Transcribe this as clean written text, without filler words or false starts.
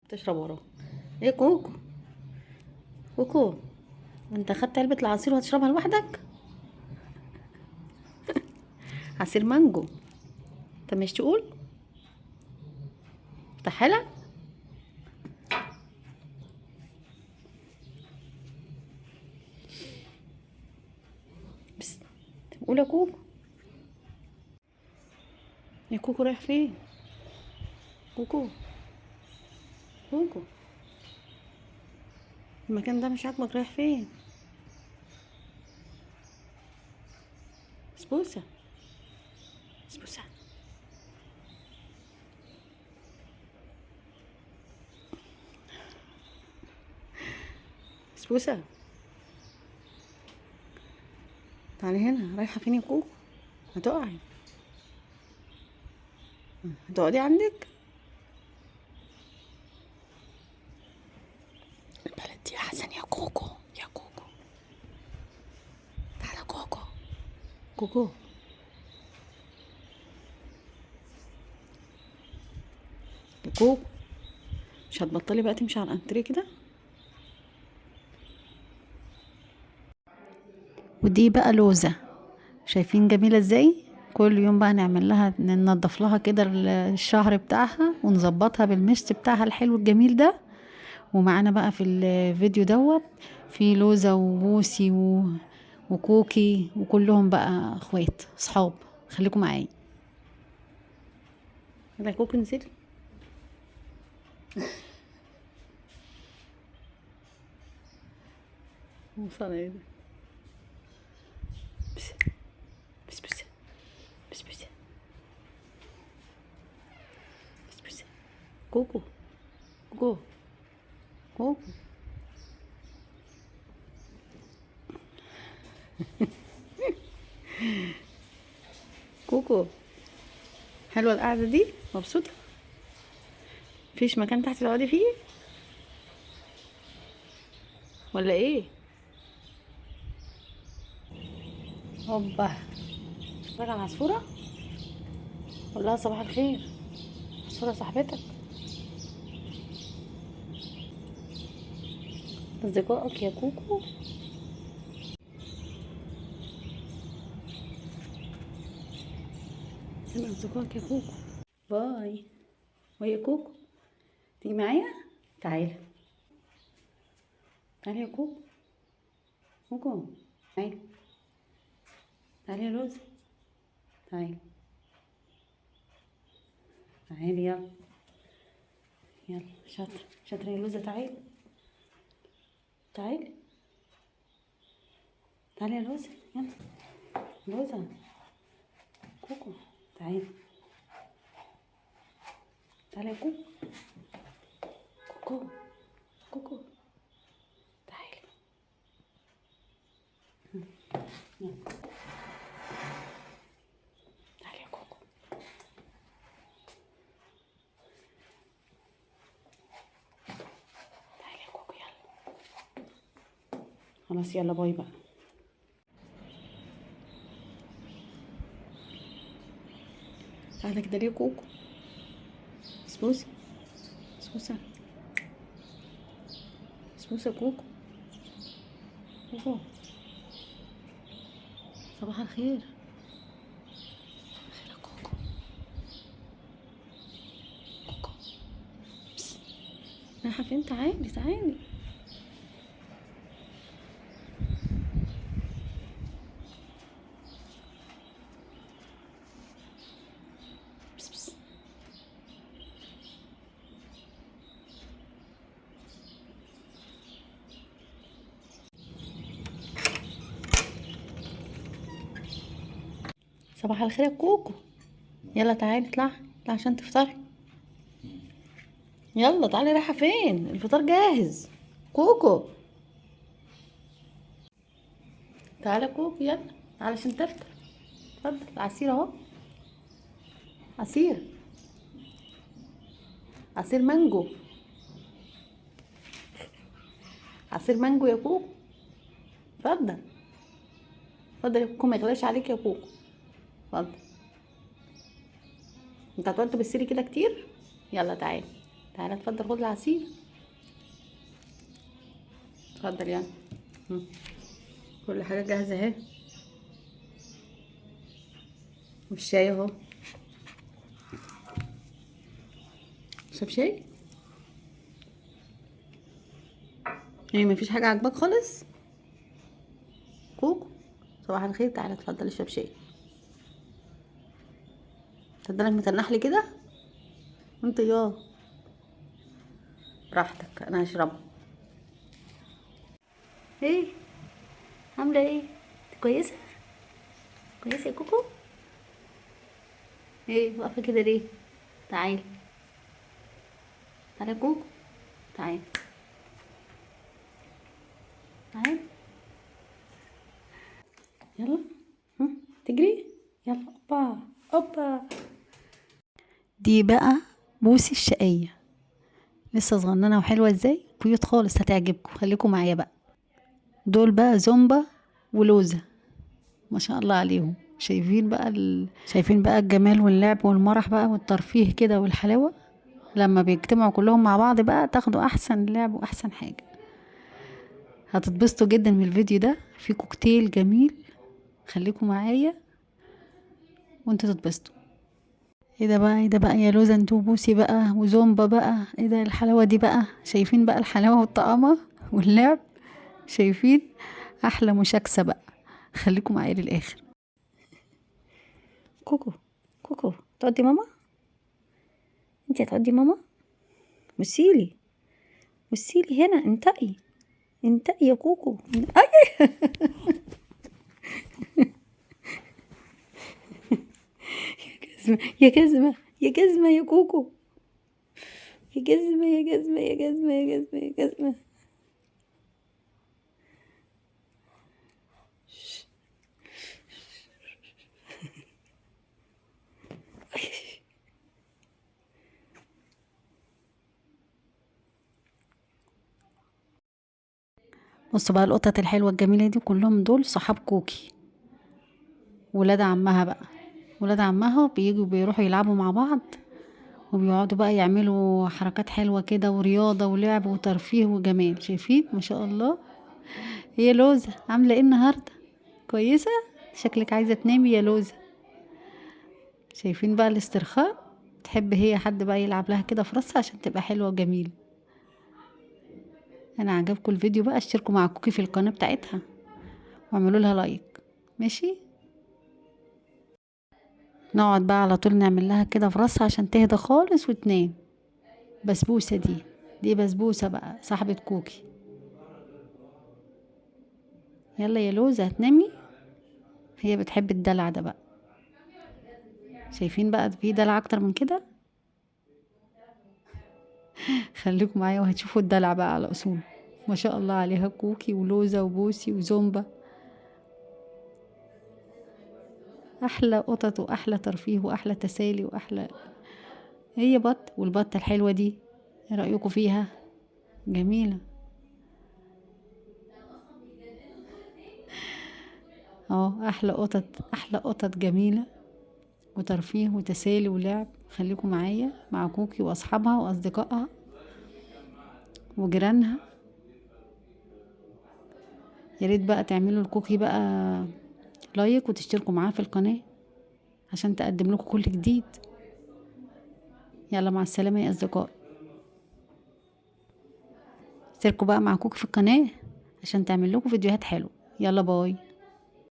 تشرب وراه. ايه كوكو؟ كوكو، انت خدت علبة العصير وهتشربها لوحدك؟ عصير مانجو. انت مش تقول تحالة؟ بس قول يا كوكو. يا كوكو رايح فين؟ كوكو، كوكو، المكان ده مش عاجبك، رايح فين؟ سبوسة، سبوسة. سبوسة، تعالي هنا. رايحة فين يا كوكو؟ هتقعي، هتقعدي عندك. البلد دي احسن يا كوكو، يا كوكو. تعالى كوكو، كوكو. يا كوكو، مش هتبطلي بقى تمشي على الانتريه كده؟ ودي بقى لوزة، شايفين جميلة ازاي؟ كل يوم بقى نعمل لها، ننضف لها كده الشهر بتاعها ونظبطها بالمشط بتاعها الحلو الجميل ده. ومعانا بقى في الفيديو دوت في لوزة وبوسي وكوكي، وكلهم بقى اخوات صحاب. خليكم معايا. يلا يا كوكي انزلي. وصل ايه ده؟ بس بس بس بس بس بس بس. كوكو، كوكو، كوكو. كوكو، حلوة القعدة دي؟ مبسوطة؟ مفيش مكان تحت تقعدي فيه ولا ايه؟ هوبا، اتفرج على العصفورة. قول لها صباح الخير. عصفورة صاحبتك، اصدقائك يا كوكو. فين اصدقائك يا كوكو؟ باي. ويا كوكو، تيجي معايا؟ تعالى، تعالى يا كوكو. كوكو، تعالى. تعالى يا روزي، تعالى. تعالي يلا. يلا شاطرة، شاطرة يا لوزة. تعالي، تعالي، تعالي يا لوزة. يلا لوزة. كوكو، تعالي. تعالي يا كوكو. كوكو، كوكو، تعالي. يلا تعالي يا كوكو. تعالي يا كوكو يلا. خلاص يلا باي بقى. تعالى كده ليه كوكو؟ سبوسة، سبوسة، سبوسة. كوكو، كوكو، صباح الخير. خير يا كوكو. كوكو، بس. رايحة فين؟ تعالي، تعالي. بس بس. صباح الخير يا كوكو. يلا تعالي، اطلعي اطلعي عشان تفطري. يلا تعالي. رايحة فين؟ الفطار جاهز. كوكو، تعالى كوكو يلا، تعالى عشان تفطر. اتفضل العصير اهو. عصير، عصير مانجو. عصير مانجو يا كوكو. اتفضل، اتفضل يا كوكو، ما يغلاش عليك يا كوكو. اتفضل. انت هتقعد تبصلي كده كتير؟ يلا تعالي. تعالى اتفضل خد العصير. اتفضل يعني. مم. كل حاجة جاهزة اهي، والشاي اهو. شرب شاي؟ ايه مفيش حاجة عاجباك خالص؟ كوكو صباح الخير، تعالى اتفضل اشرب شاي. تفضلك متنح لي كده وانت براحتك، انا هشربه. ايه عاملة ايه؟ انت كويسة؟ كويسة يا كوكو؟ ايه واقفة كده ليه؟ تعالي تعالى يا كوكو، تعالي تعالي، يلا. تجري، يلا. اوبا اوبا. دي بقى بوسي الشقية، لسه صغننة وحلوة ازاي، كيوت خالص، هتعجبكم، خليكم معايا بقى. دول بقى زومبا ولوزة، ما شاء الله عليهم. شايفين بقى الجمال واللعب والمرح بقى والترفيه كده والحلاوة، لما بيجتمعوا كلهم مع بعض بقى تاخدوا احسن لعب واحسن حاجة. هتتبسطوا جدا من الفيديو ده، في كوكتيل جميل، خليكم معايا وانتوا تتبسطوا. ايه ده بقى يا لوزة، انتوا بوسي بقى وزومبا بقى، ايه ده الحلاوة دي بقى، شايفين بقى الحلاوة والطعامة واللعب، شايفين احلى مشاكسة بقى. خليكم معايا للاخر. كوكو كوكو تقعدي ماما، انتي هتقعدي ماما، بصيلي بصيلي هنا، انتقي انتقي يا كوكو، اي. يا جزمة يا جزمة يا كوكو، يا جزمة يا جزمة يا جزمة يا جزمة يا جزمة. بصوا بقى القطط الحلوة الجميلة دي كلهم، دول صحاب كوكي، ولاد عمها بقى. ولاد عمها بييجوا بيروحوا يلعبوا مع بعض، وبيقعدوا بقى يعملوا حركات حلوة كده ورياضة ولعب وترفيه وجمال. شايفين ما شاء الله. هي لوزة عاملة ايه النهاردة؟ كويسة؟ شكلك عايزة تنامي يا لوزة. شايفين بقى الاسترخاء، تحب هي حد بقى يلعب لها كده في راسها عشان تبقى حلوة وجميلة. انا عجبكم الفيديو بقى، اشتركوا مع كوكي في القناة بتاعتها واعملوا لها لايك، ماشي. نقعد بقى على طول نعمل لها كده في راسها عشان تهدى خالص وتنام. بسبوسة دي بسبوسة بقى صاحبة كوكي. يلا يا لوزة هتنامي، هي بتحب الدلع ده بقى. شايفين بقى في دلع اكتر من كده؟ خليكم معايا وهتشوفوا الدلع بقى على اصول. ما شاء الله عليها كوكي ولوزة وبوسي وزومبا، احلى قطط واحلى ترفيه واحلى تسالي واحلى. هي والبطة الحلوة دي، ايه رأيكم فيها؟ جميلة اه، احلى قطط، احلى قطط جميلة وترفيه وتسالي ولعب. خليكم معايا مع كوكي واصحابها واصدقائها وجيرانها. يا ريت بقى تعملوا الكوكي بقى لايك وتشتركوا معاه في القناة عشان تقدم لكم كل جديد. يلا مع السلامة يا اصدقائي، اشتركوا بقى مع كوكي في القناة عشان تعمل لكم فيديوهات حلوة. يلا باي.